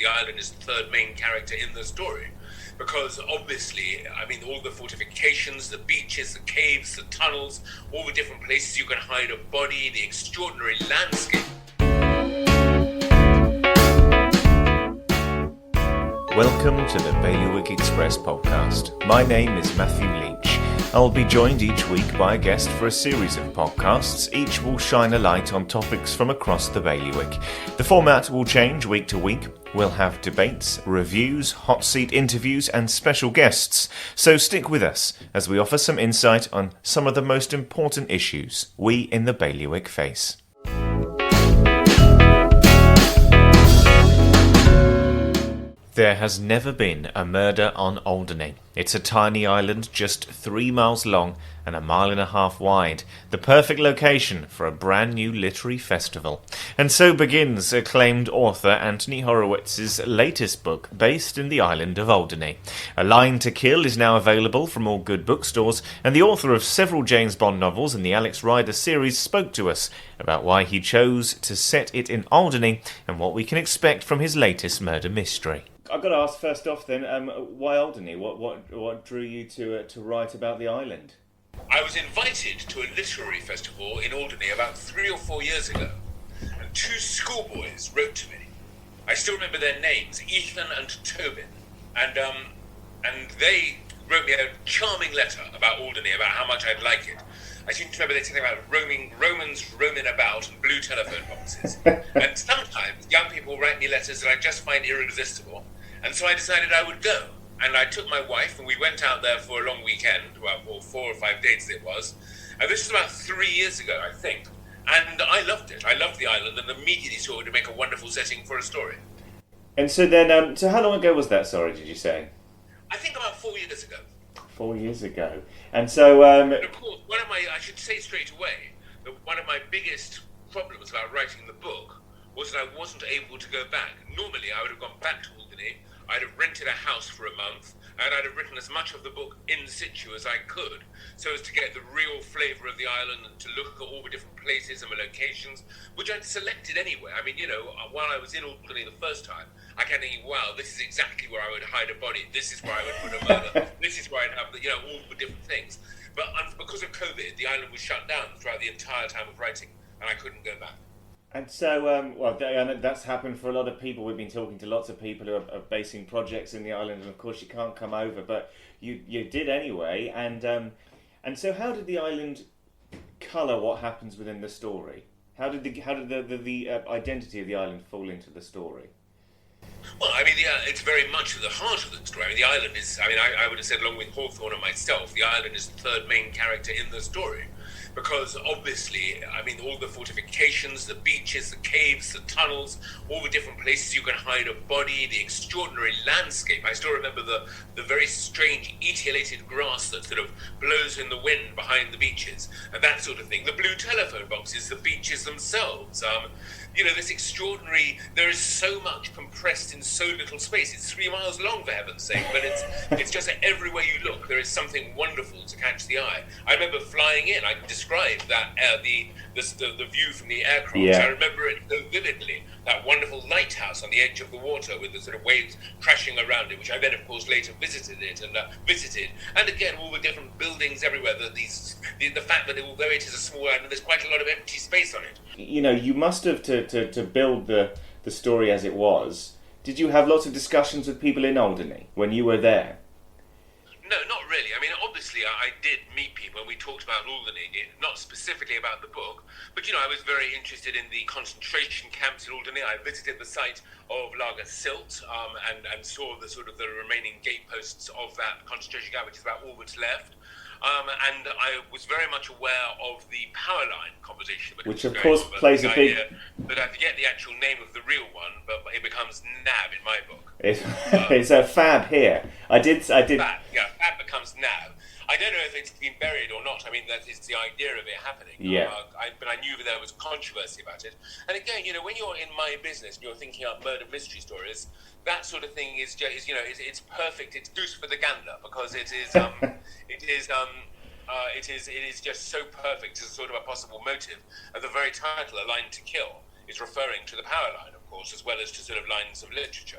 The island is the third main character in the story. Because obviously, I mean, all the fortifications, the beaches, the caves, the tunnels, all the different places you can hide a body, the extraordinary landscape. Welcome to the Bailiwick Express podcast. My name is Matthew Leach. I'll be joined each week by a guest for a series of podcasts. Each will shine a light on topics from across the bailiwick. The format will change week to week. We'll have debates, reviews, hot seat interviews and special guests. So stick with us as we offer some insight on some of the most important issues we in the bailiwick face. There has never been a murder on Alderney. It's a tiny island just 3 miles long and 1.5 miles wide, the perfect location for a brand new literary festival. And so begins acclaimed author Anthony Horowitz's latest book based in the island of Alderney. A Line to Kill is now available from all good bookstores, and the author of several James Bond novels in the Alex Rider series spoke to us about why he chose to set it in Alderney and what we can expect from his latest murder mystery. I've got to ask first off then, why Alderney? What drew you to write about the island? I was invited to a literary festival in Alderney about 3 or 4 years ago, and 2 schoolboys wrote to me. I still remember their names, Ethan and Tobin, and they wrote me a charming letter about Alderney, about how much I'd like it. I seem to remember they said about Romans roaming about and blue telephone boxes. And sometimes young people write me letters that I just find irresistible. And so I decided I would go. And I took my wife and we went out there for a long weekend, or 4 or 5 days it was. And this was about 3 years ago, I think. And I loved it. I loved the island and immediately saw it to make a wonderful setting for a story. And so then, so how long ago was that, sorry, did you say? I think about 4 years ago. 4 years ago. And so... And of course, I should say straight away, that one of my biggest problems about writing the book was that I wasn't able to go back. Normally, I would have gone back to Alderney, I'd have rented a house for a month, and I'd have written as much of the book in situ as I could, so as to get the real flavour of the island and to look at all the different places and the locations, which I'd selected anyway. I mean, while I was in Alderney the first time, I kept thinking, wow, this is exactly where I would hide a body, this is where I would put a murder, this is where I'd have, all the different things. But because of COVID, the island was shut down throughout the entire time of writing, and I couldn't go back. And so, that's happened for a lot of people. We've been talking to lots of people who are basing projects in the island, and of course you can't come over, but you did anyway. And so, how did the island colour what happens within the story? How did the identity of the island fall into the story? Well, I mean, it's very much at the heart of the story. I mean, the island is, I would have said, along with Hawthorne and myself, the island is the third main character in the story. Because obviously, I mean, all the fortifications, the beaches, the caves, the tunnels, all the different places you can hide a body, the extraordinary landscape. I still remember the very strange etiolated grass that sort of blows in the wind behind the beaches, and that sort of thing. The blue telephone boxes, the beaches themselves. This extraordinary, there is so much compressed in so little space. It's 3 miles long, for heaven's sake, but it's just that everywhere you look, there is something wonderful to catch the eye. I remember flying in, I described that, the view from the aircraft. Yeah. I remember it so vividly, that wonderful lighthouse on the edge of the water with the sort of waves crashing around it, which I then, of course, later visited. And again, all the different buildings everywhere, the fact that although it is a small island, there's quite a lot of empty space on it. You must have, to build the story as it was, did you have lots of discussions with people in Alderney when you were there? No, not really. I mean, obviously, I did meet people and we talked about Alderney, not specifically about the book, but, I was very interested in the concentration camps in Alderney. I visited the site of Lager Silt and saw the remaining gateposts of that concentration camp, which is about all that's left. And I was very much aware of the power line conversation. Which of course plays a big... But I forget the actual name of the real one, but it becomes NAB in my book. It's a fab here. I did. Fab, yeah, fab becomes NAB. I don't know if it's been buried or not. I mean, that is the idea of it happening. Yeah. But I knew that there was controversy about it. And again, when you're in my business and you're thinking up murder mystery stories, that sort of thing is just, it's perfect. It's goose for the gander because it is just so perfect as sort of a possible motive. And the very title, A Line to Kill, is referring to the power line, of course, as well as to sort of lines of literature.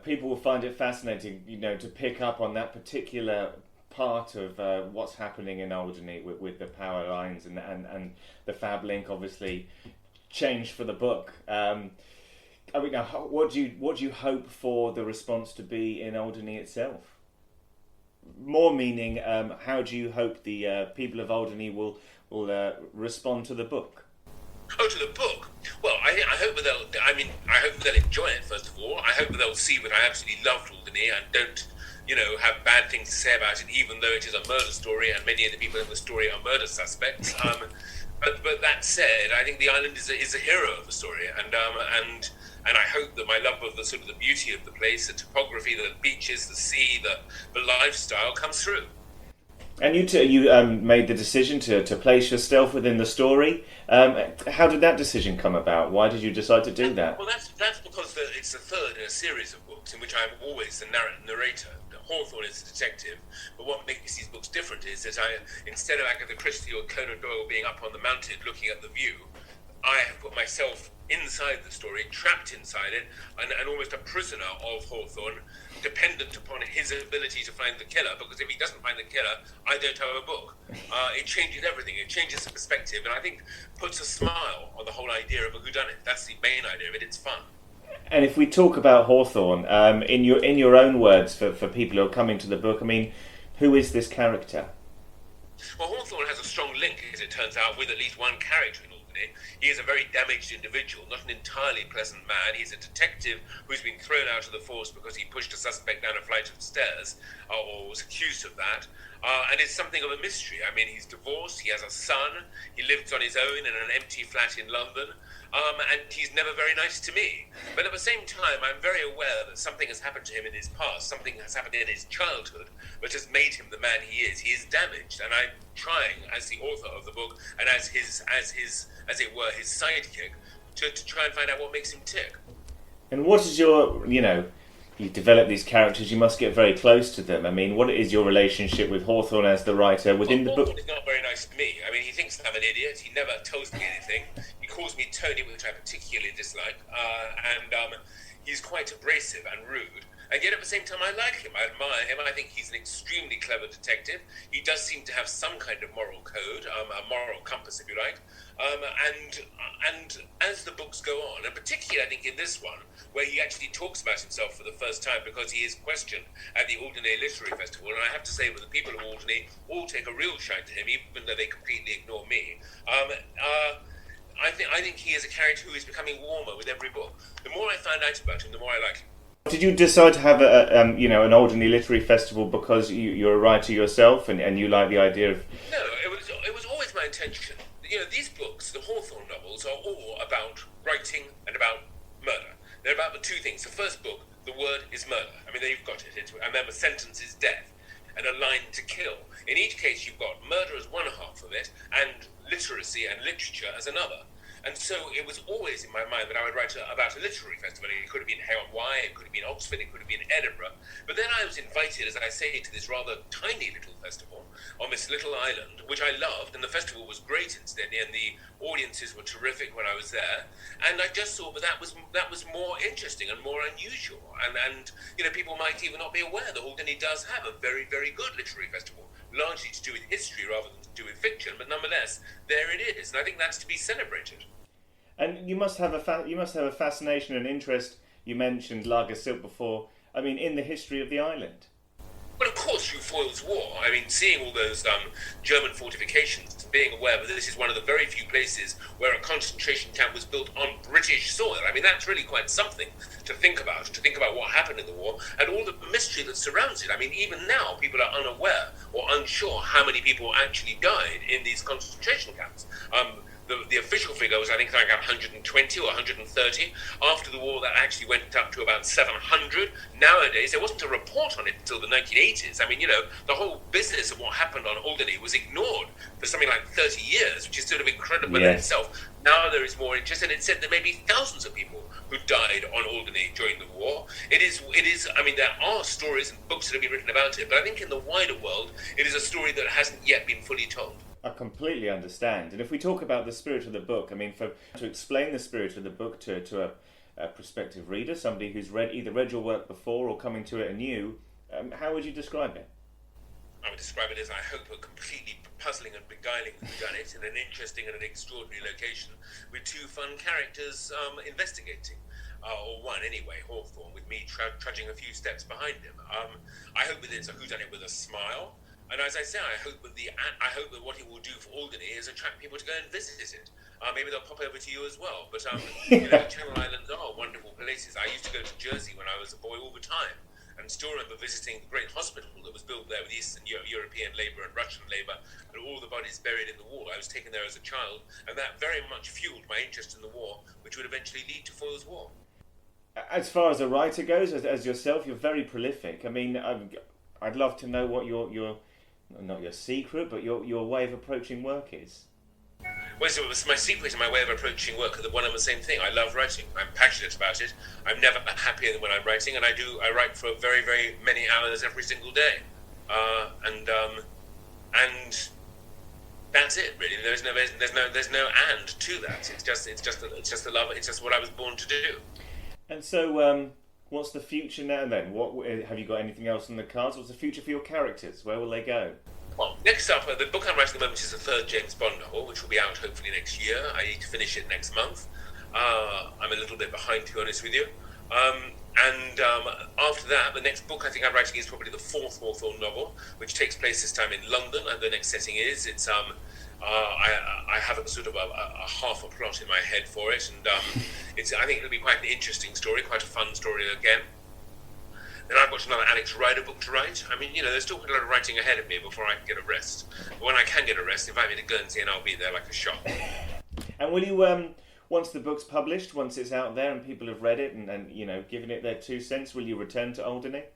People will find it fascinating, to pick up on that particular part of what's happening in Alderney with the power lines and the Fab Link, obviously changed for the book. What do you hope for the response to be in Alderney itself? More meaning, how do you hope the people of Alderney will respond to the book? Oh, to the book. Well, I hope that I hope they'll enjoy it. First of all, I hope that they'll see that I absolutely loved Alderney and don't, have bad things to say about it, even though it is a murder story and many of the people in the story are murder suspects. But that said, I think the island is a hero of the story, and I hope that my love of the sort of the beauty of the place, the topography, the beaches, the sea, the lifestyle comes through. And you made the decision to place yourself within the story. How did that decision come about? Why did you decide to do that? Well, that's because it's the third in a series of books in which I'm always the narrator. Hawthorne is a detective, but what makes these books different is that instead of Agatha Christie or Conan Doyle being up on the mountain looking at the view, I have put myself inside the story, trapped inside it, and almost a prisoner of Hawthorne, dependent upon his ability to find the killer, because if he doesn't find the killer, I don't have a book. It changes everything. It changes the perspective, and I think puts a smile on the whole idea of a whodunit. That's the main idea of it. It's fun. And if we talk about Hawthorne, in your own words, for people who are coming to the book, who is this character? Well, Hawthorne has a strong link, as it turns out, with at least one character in Alderney. He is a very damaged individual, not an entirely pleasant man. He's a detective who's been thrown out of the force because he pushed a suspect down a flight of stairs, or was accused of that. And it's something of a mystery. He's divorced, he has a son, he lives on his own in an empty flat in London, and he's never very nice to me. But at the same time, I'm very aware that something has happened to him in his past, something has happened in his childhood, which has made him the man he is. He is damaged, and I'm trying, as the author of the book, and as it were, his sidekick, to try and find out what makes him tick. And what is your, you develop these characters, you must get very close to them. What is your relationship with Hawthorne as the writer within the book? Hawthorne is not very nice to me. He thinks I'm an idiot. He never tells me anything. He calls me Tony, which I particularly dislike, and he's quite abrasive and rude. And yet at the same time, I like him. I admire him. I think he's an extremely clever detective. He does seem to have some kind of moral code, a moral compass, if you like. And as the books go on, and particularly I think in this one, where he actually talks about himself for the first time because he is questioned at the Alderney Literary Festival, and I have to say that the people of Alderney all take a real shine to him, even though they completely ignore me. I think he is a character who is becoming warmer with every book. The more I find out about him, the more I like him. Did you decide to have an Alderney Literary Festival because you're a writer yourself and you like the idea of? No, it was always my intention. These books, the Hawthorne novels, are all about writing and about murder. They're about the two things. The first book, the word is murder. There you've got it. And then the sentence is death, and a line to kill. In each case, you've got murder as one half of it, and literacy and literature as another. And so it was always in my mind that I would write about a literary festival. It could have been Hay-on-Wye, it could have been Oxford, it could have been Edinburgh. But then I was invited, as I say, to this rather tiny little festival on this little island, which I loved, and the festival was great incidentally, and the audiences were terrific when I was there. And I just thought that was more interesting and more unusual. And people might even not be aware that Alderney does have a very, very good literary festival, largely to do with history rather than to do with fiction, but nonetheless, there it is, and I think that's to be celebrated. And you must have a fascination and interest. You mentioned Lager Silk before. In the history of the island. Well, of course, through Foyle's War. Seeing all those German fortifications, being aware that this is one of the very few places where a concentration camp was built on British soil. That's really quite something to think about what happened in the war and all the mystery that surrounds it. Even now, people are unaware or unsure how many people actually died in these concentration camps. The official figure was, I think, like 120 or 130. After the war, that actually went up to about 700. Nowadays, there wasn't a report on it until the 1980s. The whole business of what happened on Alderney was ignored for something like 30 years, which is sort of incredible in itself. Now there is more interest, and it said there may be thousands of people who died on Alderney during the war. It is. There are stories and books that have been written about it, but I think in the wider world, it is a story that hasn't yet been fully told. I completely understand. And if we talk about the spirit of the book, to explain the spirit of the book to a prospective reader, somebody who's either read your work before or coming to it anew, how would you describe it? I would describe it as, I hope, a completely puzzling and beguiling whodunit in an interesting and an extraordinary location with two fun characters investigating. Or one anyway, Hawthorne, with me trudging a few steps behind him. I hope that it's a whodunit with a smile. And as I say, I hope that what it will do for Alderney is attract people to go and visit it. Maybe they'll pop over to you as well. But the Channel Islands are wonderful places. I used to go to Jersey when I was a boy all the time, and still remember visiting the great hospital that was built there with Eastern European labour and Russian labour, and all the bodies buried in the war. I was taken there as a child, and that very much fueled my interest in the war, which would eventually lead to Foyle's War. As far as a writer goes, as yourself, you're very prolific. I mean, I'd love to know what your not your secret, but your way of approaching work is. Well, so my secret and my way of approaching work are one and the same thing. I love writing. I'm passionate about it. I'm never happier than when I'm writing, and I write for very, very many hours every single day. And that's it, really. There's no and to that. It's just the love. It's just what I was born to do. And so, what's the future now then? What have you got anything else on the cards? What's the future for your characters? Where will they go? Well, next up, the book I'm writing at the moment is the third James Bond novel, which will be out hopefully next year. I need to finish it next month. I'm a little bit behind, to be honest with you. After that, the next book I think I'm writing is probably the fourth Hawthorne novel, which takes place this time in London. And the next setting is I have a sort of a half a plot in my head for it, and I think it'll be quite an interesting story, quite a fun story again. Then I've got another Alex Rider book to write. I mean, there's still quite a lot of writing ahead of me before I can get a rest. But when I can get a rest, invite me to Guernsey and I'll be there like a shot. And will you, once the book's published, once it's out there and people have read it and given it their 2 cents, will you return to Alderney?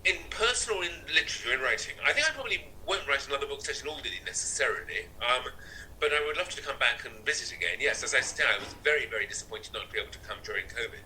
In personal, in literature, in writing, I think I probably won't write another book set in Alderney necessarily. But I would love to come back and visit again. Yes, as I say, I was very, very disappointed not to be able to come during COVID.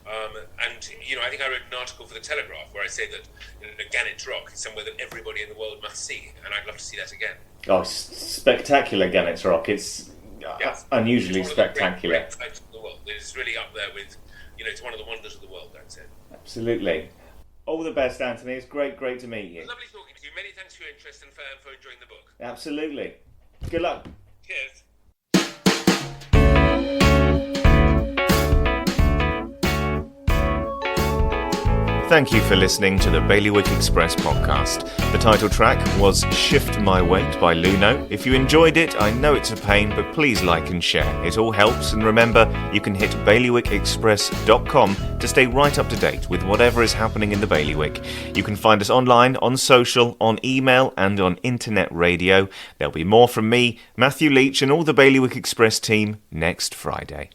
I think I wrote an article for the Telegraph where I say that Gannet's Rock is somewhere that everybody in the world must see, and I'd love to see that again. Oh, spectacular, Gannet's Rock. It's unusually spectacular. Great sights of the world. It's really up there with, it's one of the wonders of the world, I'd say. Absolutely. All the best, Anthony. It's great to meet you. Lovely talking to you. Many thanks for your interest and for enjoying the book. Absolutely. Good luck. Cheers. Thank you for listening to the Bailiwick Express podcast. The title track was Shift My Weight by Luno. If you enjoyed it, I know it's a pain, but please like and share. It all helps, and remember, you can hit bailiwickexpress.com to stay right up to date with whatever is happening in the Bailiwick. You can find us online, on social, on email, and on internet radio. There'll be more from me, Matthew Leach, and all the Bailiwick Express team next Friday.